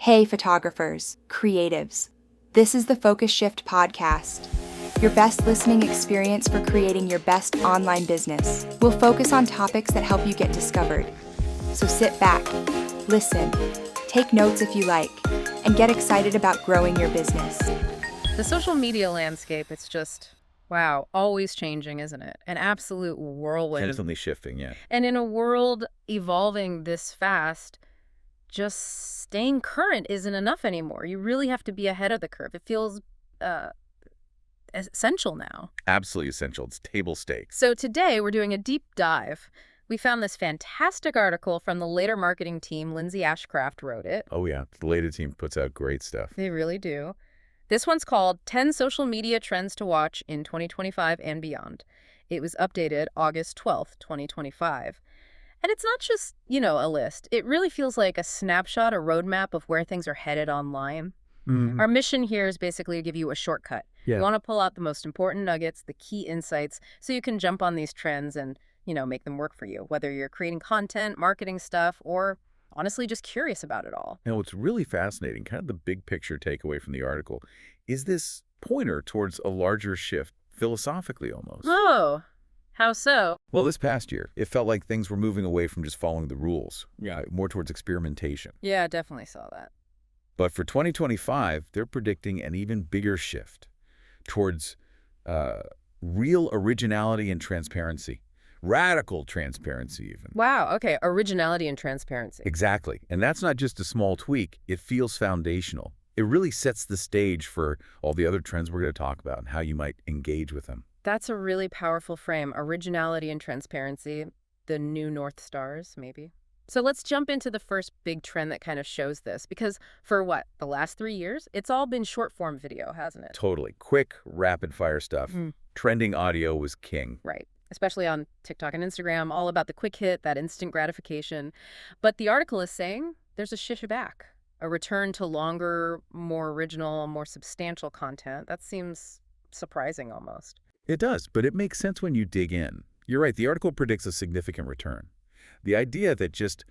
Hey photographers, creatives. This is the Focus Shift podcast, your best listening experience for creating your best online business. We'll focus on topics that help you get discovered. So sit back, listen, take notes if you like, and get excited about growing your business. The social media landscape, it's just, wow, always changing, isn't it? An absolute whirlwind. Constantly shifting, yeah. And in a world evolving this fast, just staying current isn't enough anymore. You really have to be ahead of the curve. It feels essential now. Absolutely essential. It's table stakes. So today we're doing a deep dive. We found this fantastic article from the Later marketing team. Lindsay Ashcraft wrote it. Oh, yeah. The Later team puts out great stuff. They really do. This one's called 10 Social Media Trends to Watch in 2025 and Beyond. It was updated August 12th, 2025. And it's not just, a list. It really feels like a snapshot, a roadmap of where things are headed online. Mm-hmm. Our mission here is basically to give you a shortcut. Yeah. You want to pull out the most important nuggets, the key insights, so you can jump on these trends and, make them work for you, whether you're creating content, marketing stuff, or honestly just curious about it all. Now, what's really fascinating, kind of the big picture takeaway from the article, is this pointer towards a larger shift, philosophically almost. Oh, how so? Well, this past year, it felt like things were moving away from just following the rules, more towards experimentation. Yeah, definitely saw that. But for 2025, they're predicting an even bigger shift towards real originality and transparency. Radical transparency, even. Wow, okay, originality and transparency. Exactly. And that's not just a small tweak. It feels foundational. It really sets the stage for all the other trends we're going to talk about and how you might engage with them. That's a really powerful frame. Originality and transparency, the new North Stars, maybe. So let's jump into the first big trend that kind of shows this. Because for the last 3 years, it's all been short-form video, hasn't it? Totally. Quick, rapid-fire stuff. Trending audio was king. Right. Especially on TikTok and Instagram, all about the quick hit, that instant gratification. But the article is saying there's a shift back, a return to longer, more original, more substantial content. That seems surprising almost. It does, but it makes sense when you dig in. You're right, the article predicts a significant return. The idea that just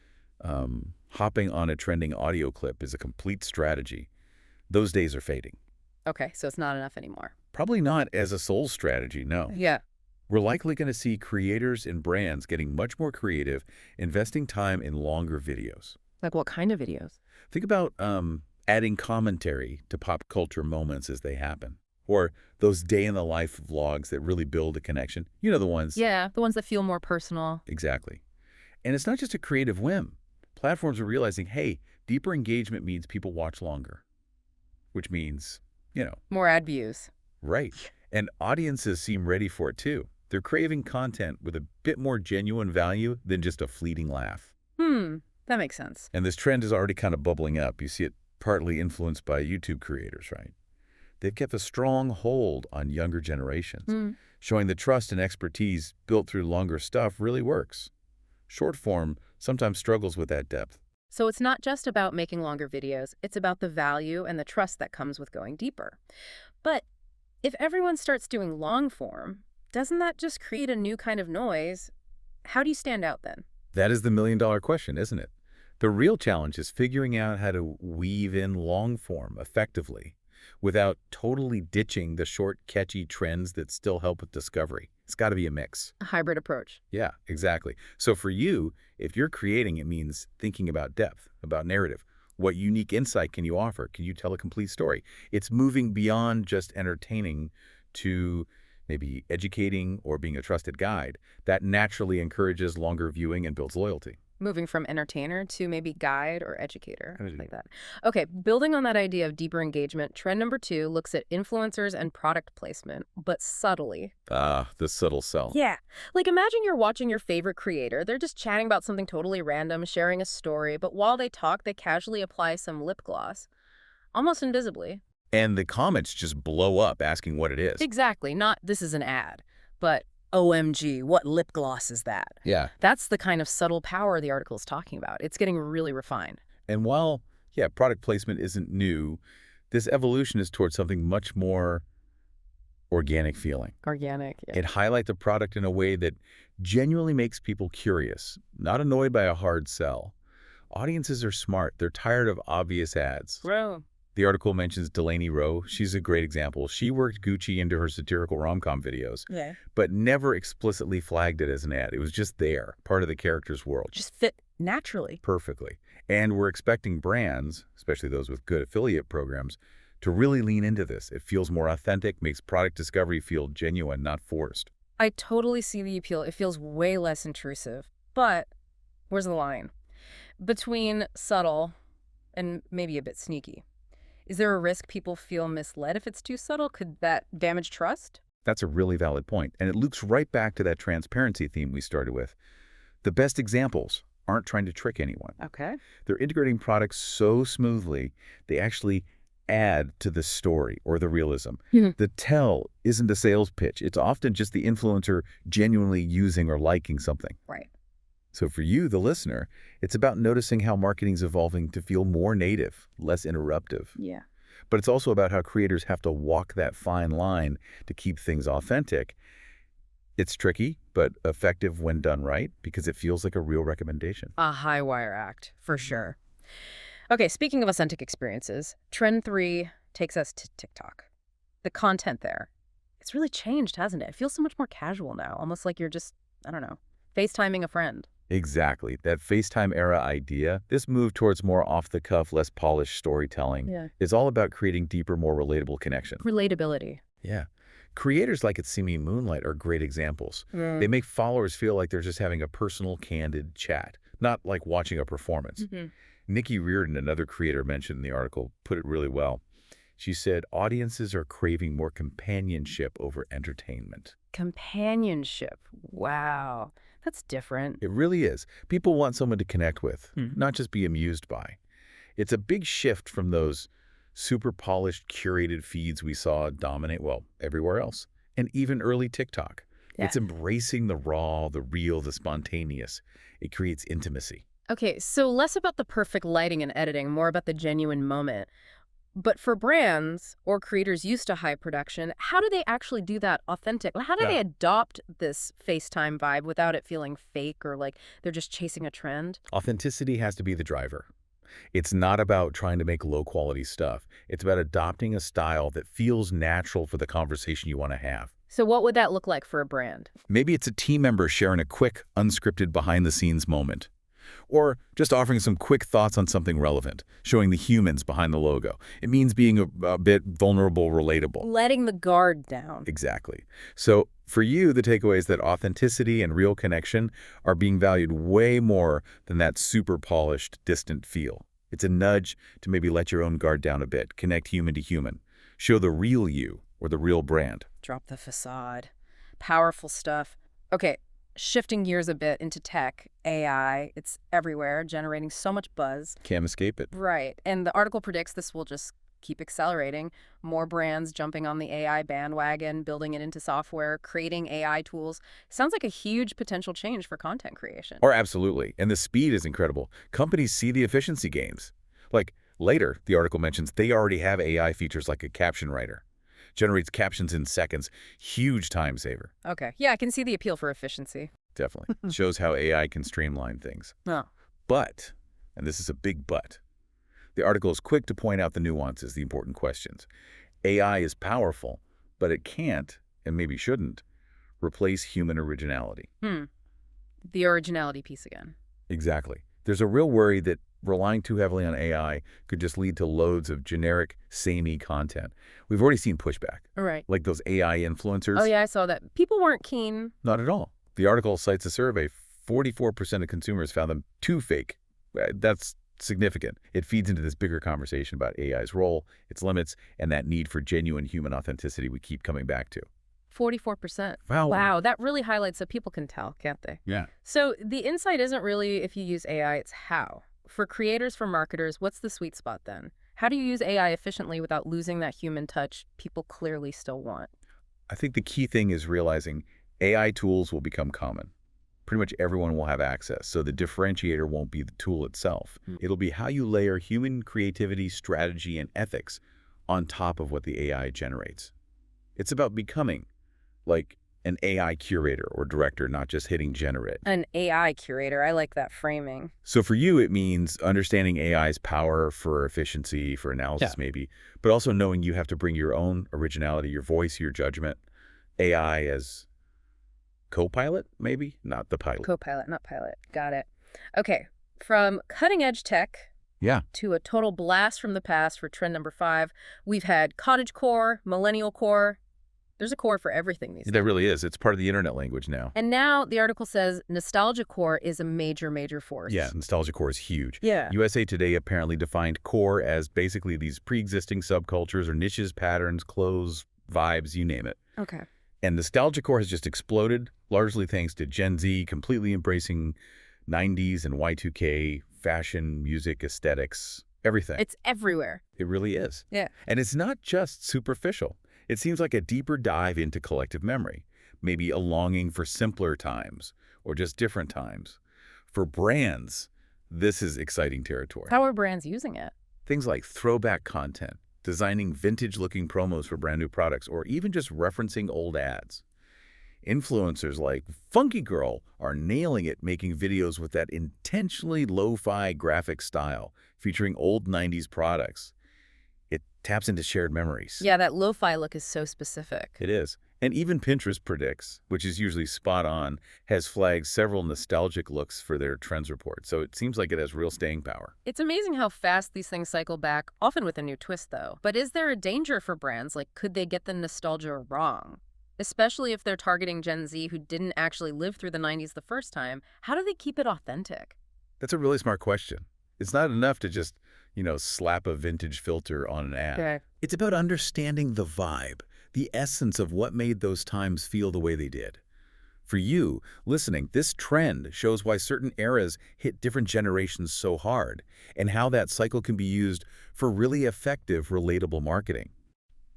hopping on a trending audio clip is a complete strategy, those days are fading. Okay, so it's not enough anymore. Probably not as a sole strategy, no. Yeah. We're likely going to see creators and brands getting much more creative, investing time in longer videos. Like what kind of videos? Think about adding commentary to pop culture moments as they happen. Or those day-in-the-life vlogs that really build a connection. You know the ones. Yeah, the ones that feel more personal. Exactly. And it's not just a creative whim. Platforms are realizing, hey, deeper engagement means people watch longer. Which means, more ad views. Right. And audiences seem ready for it too. They're craving content with a bit more genuine value than just a fleeting laugh. That makes sense. And this trend is already kind of bubbling up. You see it partly influenced by YouTube creators, right? They've kept a strong hold on younger generations, showing that trust and expertise built through longer stuff really works. Short form sometimes struggles with that depth. So it's not just about making longer videos. It's about the value and the trust that comes with going deeper. But if everyone starts doing long form, doesn't that just create a new kind of noise? How do you stand out then? That is the million-dollar question, isn't it? The real challenge is figuring out how to weave in long form effectively without totally ditching the short, catchy trends that still help with discovery. It's got to be a mix. A hybrid approach. Yeah, exactly. So for you, if you're creating, it means thinking about depth, about narrative. What unique insight can you offer? Can you tell a complete story? It's moving beyond just entertaining to maybe educating or being a trusted guide. That naturally encourages longer viewing and builds loyalty. Moving from entertainer to maybe guide or educator, like that. Okay, building on that idea of deeper engagement, trend number 2 looks at influencers and product placement, but subtly. The subtle sell. Yeah. Like imagine you're watching your favorite creator. They're just chatting about something totally random, sharing a story, but while they talk, they casually apply some lip gloss, almost invisibly. And the comments just blow up asking what it is. Exactly. Not this is an ad, but OMG, what lip gloss is that? Yeah. That's the kind of subtle power the article is talking about. It's getting really refined. And while, product placement isn't new, this evolution is towards something much more organic feeling. Organic, yeah. It highlights the product in a way that genuinely makes people curious, not annoyed by a hard sell. Audiences are smart. They're tired of obvious ads. Bro. The article mentions Delaney Rowe. She's a great example. She worked Gucci into her satirical rom-com videos, Yeah. but never explicitly flagged it as an ad. It was just there, part of the character's world. Just fit naturally. Perfectly. And we're expecting brands, especially those with good affiliate programs, to really lean into this. It feels more authentic, makes product discovery feel genuine, not forced. I totally see the appeal. It feels way less intrusive. But where's the line? Between subtle and maybe a bit sneaky. Is there a risk people feel misled if it's too subtle? Could that damage trust? That's a really valid point, and it loops right back to that transparency theme we started with. The best examples aren't trying to trick anyone. Okay. They're integrating products so smoothly, they actually add to the story or the realism. The tell isn't a sales pitch. It's often just the influencer genuinely using or liking something. Right. So for you, the listener, it's about noticing how marketing's evolving to feel more native, less interruptive. Yeah. But it's also about how creators have to walk that fine line to keep things authentic. It's tricky, but effective when done right, because it feels like a real recommendation. A high wire act, for sure. Okay, speaking of authentic experiences, Trend 3 takes us to TikTok. The content there, it's really changed, hasn't it? It feels so much more casual now, almost like you're just, I don't know, FaceTiming a friend. Exactly. That FaceTime era idea, this move towards more off-the-cuff, less polished storytelling, is all about creating deeper, more relatable connection. Relatability. Yeah. Creators like It's Simi Moonlight are great examples. They make followers feel like they're just having a personal, candid chat, not like watching a performance. Nikki Reardon, another creator mentioned in the article, put it really well. She said, audiences are craving more companionship over entertainment. Companionship. Wow. That's different. It really is. People want someone to connect with, not just be amused by. It's a big shift from those super polished, curated feeds we saw dominate, well, everywhere else, and even early TikTok. Yeah. It's embracing the raw, the real, the spontaneous. It creates intimacy. Okay, so less about the perfect lighting and editing, more about the genuine moment. But for brands or creators used to high production, how do they actually do that authentic? How do they adopt this FaceTime vibe without it feeling fake or like they're just chasing a trend? Authenticity has to be the driver. It's not about trying to make low-quality stuff. It's about adopting a style that feels natural for the conversation you want to have. So what would that look like for a brand? Maybe it's a team member sharing a quick, unscripted behind-the-scenes moment. Or just offering some quick thoughts on something relevant, showing the humans behind the logo. It means being a bit vulnerable, relatable. Letting the guard down. Exactly. So for you, the takeaway is that authenticity and real connection are being valued way more than that super polished, distant feel. It's a nudge to maybe let your own guard down a bit, connect human to human, show the real you or the real brand. Drop the facade. Powerful stuff. Okay. Shifting gears a bit into tech, AI, it's everywhere, generating so much buzz. Can't escape it. Right. And the article predicts this will just keep accelerating. More brands jumping on the AI bandwagon, building it into software, creating AI tools. Sounds like a huge potential change for content creation. Or absolutely. And the speed is incredible. Companies see the efficiency gains. Like later, the article mentions they already have AI features like a caption writer. Generates captions in seconds. Huge time saver. Okay. Yeah, I can see the appeal for efficiency. Definitely. Shows how AI can streamline things. Oh. But, and this is a big but, the article is quick to point out the nuances, the important questions. AI is powerful, but it can't, and maybe shouldn't, replace human originality. The originality piece again. Exactly. There's a real worry that relying too heavily on AI could just lead to loads of generic, samey content. We've already seen pushback. Right. Like those AI influencers. Oh, yeah, I saw that. People weren't keen. Not at all. The article cites a survey. 44% of consumers found them too fake. That's significant. It feeds into this bigger conversation about AI's role, its limits, and that need for genuine human authenticity we keep coming back to. 44%. Wow. Wow, that really highlights that people can tell, can't they? Yeah. So the insight isn't really if you use AI, it's how. For creators, for marketers, what's the sweet spot then? How do you use AI efficiently without losing that human touch people clearly still want? I think the key thing is realizing AI tools will become common. Pretty much everyone will have access, so the differentiator won't be the tool itself. It'll be how you layer human creativity, strategy, and ethics on top of what the AI generates. It's about becoming, like an AI curator or director, not just hitting generate. An AI curator. I like that framing. So for you, it means understanding AI's power for efficiency, for analysis maybe, but also knowing you have to bring your own originality, your voice, your judgment. AI as co-pilot, maybe? Not the pilot. Co-pilot, not pilot. Got it. Okay. From cutting-edge tech to a total blast from the past for trend number 5, we've had cottagecore, millennial core. There's a core for everything these days. There really is. It's part of the internet language now. And now the article says nostalgia core is a major, major force. Yeah, nostalgia core is huge. Yeah. USA Today apparently defined core as basically these pre-existing subcultures or niches, patterns, clothes, vibes, you name it. Okay. And nostalgia core has just exploded, largely thanks to Gen Z completely embracing 90s and Y2K, fashion, music, aesthetics, everything. It's everywhere. It really is. Yeah. And it's not just superficial. It seems like a deeper dive into collective memory, maybe a longing for simpler times or just different times. For brands, this is exciting territory. How are brands using it? Things like throwback content, designing vintage-looking promos for brand new products, or even just referencing old ads. Influencers like Funky Girl are nailing it, making videos with that intentionally lo-fi graphic style, featuring old 90s products. It taps into shared memories. Yeah, that lo-fi look is so specific. It is. And even Pinterest predicts, which is usually spot on, has flagged several nostalgic looks for their trends report. So it seems like it has real staying power. It's amazing how fast these things cycle back, often with a new twist, though. But is there a danger for brands? Like, could they get the nostalgia wrong? Especially if they're targeting Gen Z who didn't actually live through the 90s the first time. How do they keep it authentic? That's a really smart question. It's not enough to just, slap a vintage filter on an ad. Okay. It's about understanding the vibe, the essence of what made those times feel the way they did. For you, listening, this trend shows why certain eras hit different generations so hard and how that cycle can be used for really effective, relatable marketing.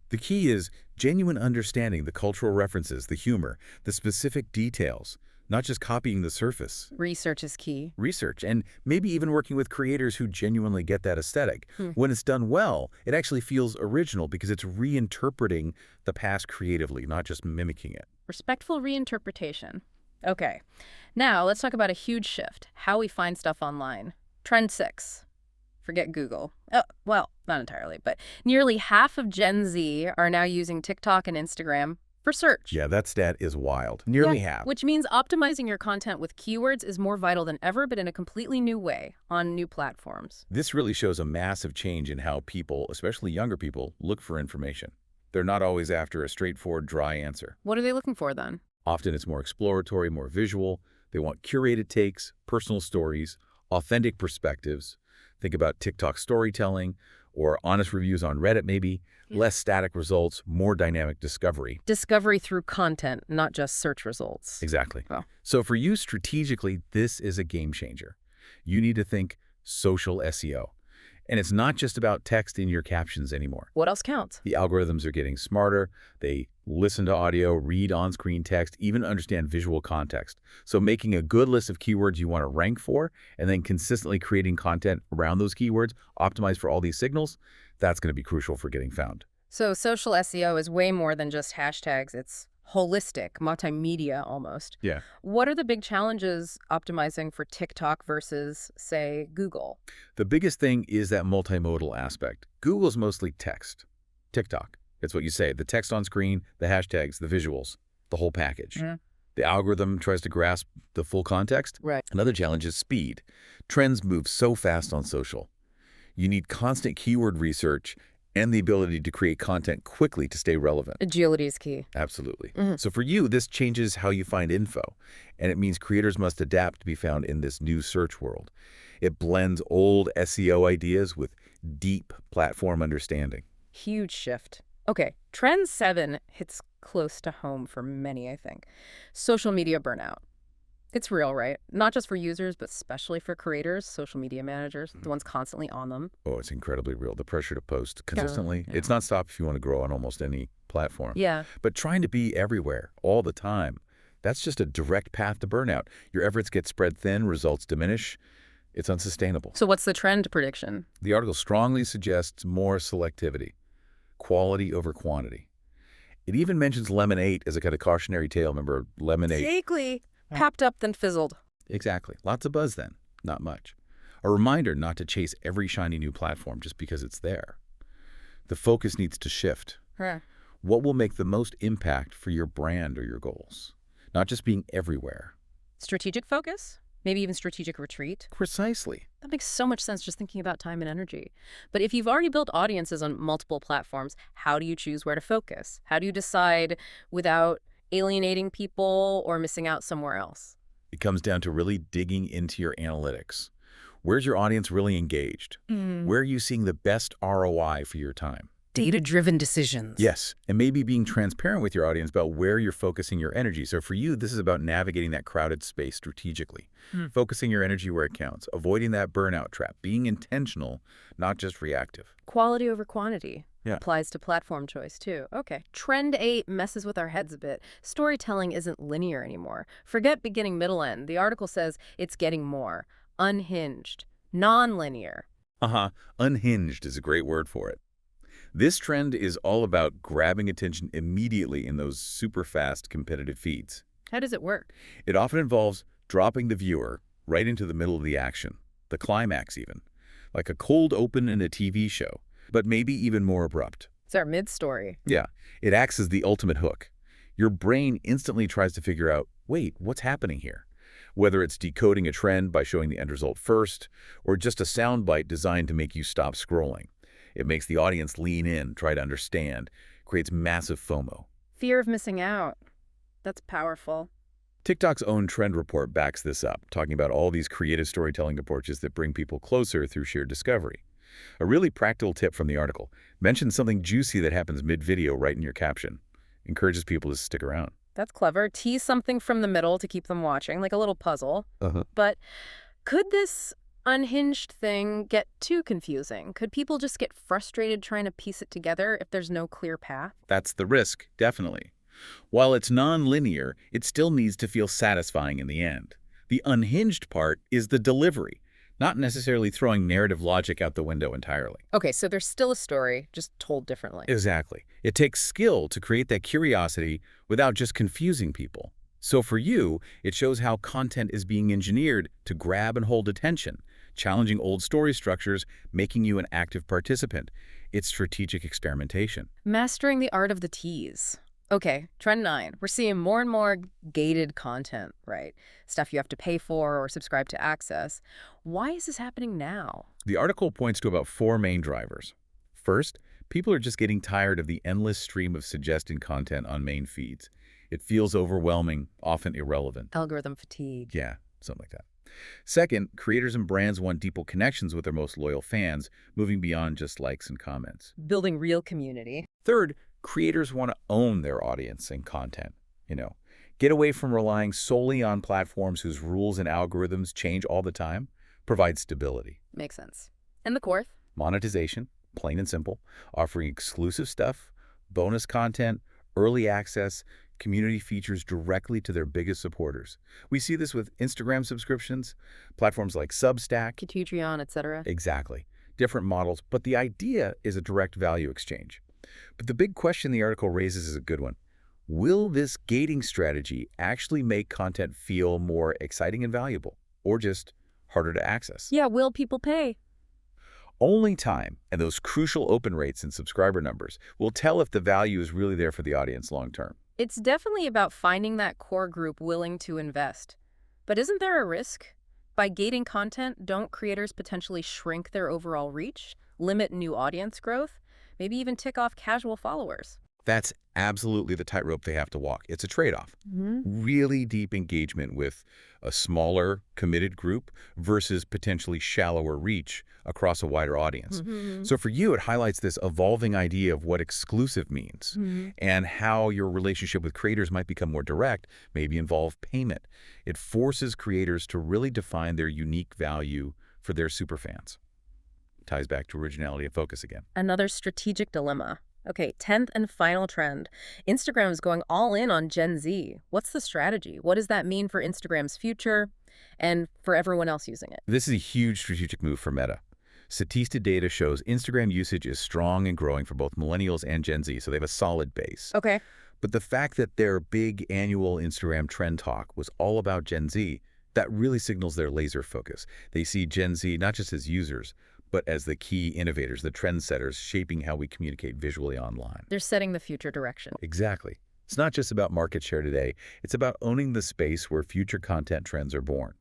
The key is genuine understanding the cultural references, the humor, the specific details, not just copying the surface. Research is key. Research, and maybe even working with creators who genuinely get that aesthetic. When it's done well, it actually feels original because it's reinterpreting the past creatively, not just mimicking it. Respectful reinterpretation. Okay. Now, let's talk about a huge shift, how we find stuff online. Trend 6. Forget Google. Oh, well, not entirely, but nearly half of Gen Z are now using TikTok and Instagram for search. Yeah, that stat is wild. Nearly half. Which means optimizing your content with keywords is more vital than ever, but in a completely new way on new platforms. This really shows a massive change in how people, especially younger people, look for information. They're not always after a straightforward, dry answer. What are they looking for then? Often it's more exploratory, more visual. They want curated takes, personal stories, authentic perspectives. Think about TikTok storytelling or honest reviews on Reddit maybe. Less static results, more dynamic discovery. Discovery through content, not just search results. Exactly. Oh. So for you strategically, this is a game changer. You need to think social SEO. And it's not just about text in your captions anymore. What else counts? The algorithms are getting smarter. They listen to audio, read on-screen text, even understand visual context. So making a good list of keywords you want to rank for, and then consistently creating content around those keywords, optimized for all these signals, that's going to be crucial for getting found. So social SEO is way more than just hashtags. It's holistic, multimedia almost. Yeah. What are the big challenges optimizing for TikTok versus, say, Google? The biggest thing is that multimodal aspect. Google's mostly text. TikTok, it's what you say, the text on screen, the hashtags, the visuals, the whole package. The algorithm tries to grasp the full context. Right. Another challenge is speed. Trends move so fast on social. You need constant keyword research and the ability to create content quickly to stay relevant. Agility is key. Absolutely. So for you, this changes how you find info, and it means creators must adapt to be found in this new search world. It blends old SEO ideas with deep platform understanding. Huge shift. Okay, trend 7 hits close to home for many, I think. Social media burnout. It's real, right? Not just for users, but especially for creators, social media managers, the ones constantly on them. Oh, it's incredibly real. The pressure to post consistently. Yeah. It's not stop if you want to grow on almost any platform. Yeah. But trying to be everywhere all the time, that's just a direct path to burnout. Your efforts get spread thin, results diminish. It's unsustainable. So what's the trend prediction? The article strongly suggests more selectivity, quality over quantity. It even mentions Lemonade as a kind of cautionary tale. Remember Lemonade? Vaguely papped up then fizzled. Exactly. Lots of buzz then, not much. A reminder not to chase every shiny new platform just because it's there. The focus needs to shift. Huh. What will make the most impact for your brand or your goals? Not just being everywhere. Strategic focus? Maybe even strategic retreat? Precisely. That makes so much sense just thinking about time and energy. But if you've already built audiences on multiple platforms, how do you choose where to focus? How do you decide without alienating people or missing out somewhere else? It comes down to really digging into your analytics. Where's your audience really engaged? Where are you seeing the best ROI for your time? Data-driven decisions. Yes, and maybe being transparent with your audience about where you're focusing your energy. So for you, this is about navigating that crowded space strategically, focusing your energy where it counts, avoiding that burnout trap, being intentional, not just reactive. Quality over quantity. Yeah. Applies to platform choice, too. Okay. Trend 8 messes with our heads a bit. Storytelling isn't linear anymore. Forget beginning, middle, end. The article says it's getting more. Unhinged. Non-linear. Unhinged is a great word for it. This trend is all about grabbing attention immediately in those super fast competitive feeds. How does it work? It often involves dropping the viewer right into the middle of the action, the climax even, like a cold open in a TV show, but maybe even more abrupt. It's our mid-story. Yeah, it acts as the ultimate hook. Your brain instantly tries to figure out, wait, what's happening here? Whether it's decoding a trend by showing the end result first, or just a soundbite designed to make you stop scrolling. It makes the audience lean in, try to understand, creates massive FOMO. Fear of missing out. That's powerful. TikTok's own trend report backs this up, talking about all these creative storytelling approaches that bring people closer through sheer discovery. A really practical tip from the article: mention something juicy that happens mid-video right in your caption. Encourages people to stick around. That's clever. Tease something from the middle to keep them watching, like a little puzzle. But could this unhinged thing get too confusing? Could people just get frustrated trying to piece it together if there's no clear path? That's the risk, definitely. While it's non-linear, it still needs to feel satisfying in the end. The unhinged part is the delivery, not necessarily throwing narrative logic out the window entirely. Okay, so there's still a story, just told differently. Exactly. It takes skill to create that curiosity without just confusing people. So for you, it shows how content is being engineered to grab and hold attention, challenging old story structures, making you an active participant. It's strategic experimentation. Mastering the art of the tease. Okay, trend 9. We're seeing more and more gated content, right? Stuff you have to pay for or subscribe to access. Why is this happening now? The article points to about 4 main drivers. First, people are just getting tired of the endless stream of suggested content on main feeds. It feels overwhelming, often irrelevant. Algorithm fatigue. Yeah, something like that. Second, creators and brands want deeper connections with their most loyal fans, moving beyond just likes and comments. Building real community. Third, creators want to own their audience and content. Get away from relying solely on platforms whose rules and algorithms change all the time. Provide stability. Makes sense. And the fourth? Monetization, plain and simple, offering exclusive stuff, bonus content, early access, community features directly to their biggest supporters. We see this with Instagram subscriptions, platforms like Substack. Patreon, etc. Exactly. Different models, but the idea is a direct value exchange. But the big question the article raises is a good one. Will this gating strategy actually make content feel more exciting and valuable, or just harder to access? Yeah, will people pay? Only time and those crucial open rates and subscriber numbers will tell if the value is really there for the audience long term. It's definitely about finding that core group willing to invest. But isn't there a risk? By gating content, don't creators potentially shrink their overall reach, limit new audience growth, maybe even tick off casual followers? That's absolutely the tightrope they have to walk. It's a trade-off. Really deep engagement with a smaller, committed group versus potentially shallower reach across a wider audience. So for you, it highlights this evolving idea of what exclusive means and how your relationship with creators might become more direct, maybe involve payment. It forces creators to really define their unique value for their superfans. Ties back to originality and focus again. Another strategic dilemma. Okay, 10th and final trend. Instagram is going all in on Gen Z. What's the strategy? What does that mean for Instagram's future and for everyone else using it? This is a huge strategic move for Meta. Statista data shows Instagram usage is strong and growing for both millennials and Gen Z, so they have a solid base. Okay. But the fact that their big annual Instagram trend talk was all about Gen Z, that really signals their laser focus. They see Gen Z not just as users, but as the key innovators, the trendsetters shaping how we communicate visually online. They're setting the future direction. Exactly. It's not just about market share today. It's about owning the space where future content trends are born.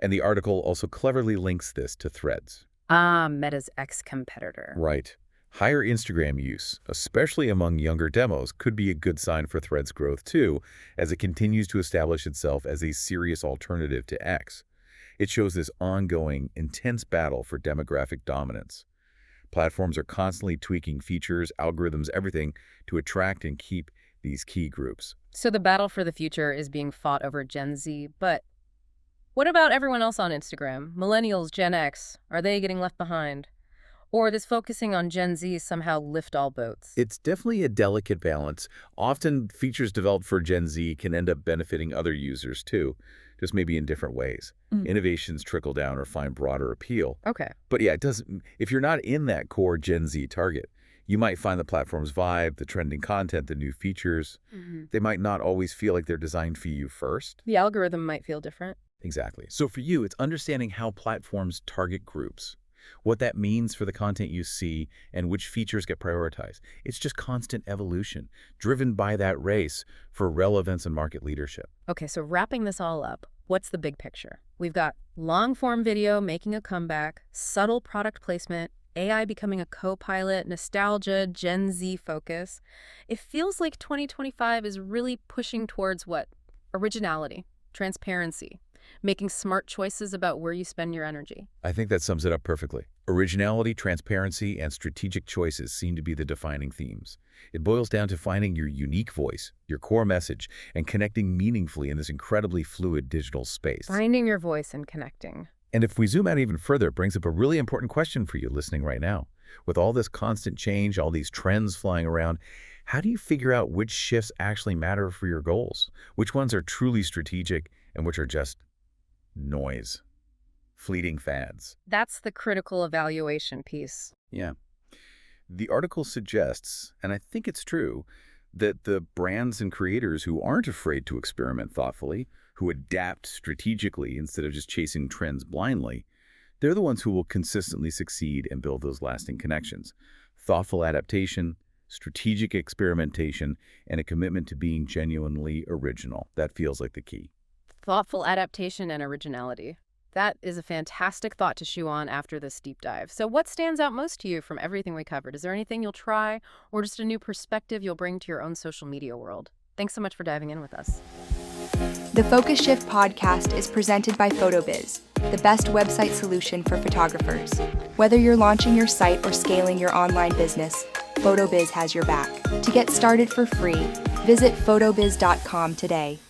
And the article also cleverly links this to Threads. Meta's ex-competitor. Right. Higher Instagram use, especially among younger demos, could be a good sign for Threads' growth too, as it continues to establish itself as a serious alternative to X. It shows this ongoing, intense battle for demographic dominance. Platforms are constantly tweaking features, algorithms, everything to attract and keep these key groups. So the battle for the future is being fought over Gen Z, but what about everyone else on Instagram? Millennials, Gen X, are they getting left behind? Or does focusing on Gen Z somehow lift all boats? It's definitely a delicate balance. Often features developed for Gen Z can end up benefiting other users too, just maybe in different ways. Innovations trickle down or find broader appeal. Okay. But yeah, it doesn't. If you're not in that core Gen Z target, you might find the platform's vibe, the trending content, the new features. They might not always feel like they're designed for you first. The algorithm might feel different. Exactly. So for you, it's understanding how platforms target groups, what that means for the content you see, and which features get prioritized. It's just constant evolution, driven by that race for relevance and market leadership. Okay, so wrapping this all up, what's the big picture? We've got long-form video making a comeback, subtle product placement, AI becoming a co-pilot, nostalgia, Gen Z focus. It feels like 2025 is really pushing towards what? Originality, transparency, making smart choices about where you spend your energy. I think that sums it up perfectly. Originality, transparency, and strategic choices seem to be the defining themes. It boils down to finding your unique voice, your core message, and connecting meaningfully in this incredibly fluid digital space. Finding your voice and connecting. And if we zoom out even further, it brings up a really important question for you listening right now. With all this constant change, all these trends flying around, how do you figure out which shifts actually matter for your goals? Which ones are truly strategic and which are just noise, fleeting fads? That's the critical evaluation piece. Yeah. The article suggests, and I think it's true, that the brands and creators who aren't afraid to experiment thoughtfully, who adapt strategically instead of just chasing trends blindly, they're the ones who will consistently succeed and build those lasting connections. Thoughtful adaptation, strategic experimentation, and a commitment to being genuinely original. That feels like the key. Thoughtful adaptation and originality. That is a fantastic thought to chew on after this deep dive. So what stands out most to you from everything we covered? Is there anything you'll try or just a new perspective you'll bring to your own social media world? Thanks so much for diving in with us. The Focus Shift podcast is presented by PhotoBiz, the best website solution for photographers. Whether you're launching your site or scaling your online business, PhotoBiz has your back. To get started for free, visit photobiz.com today.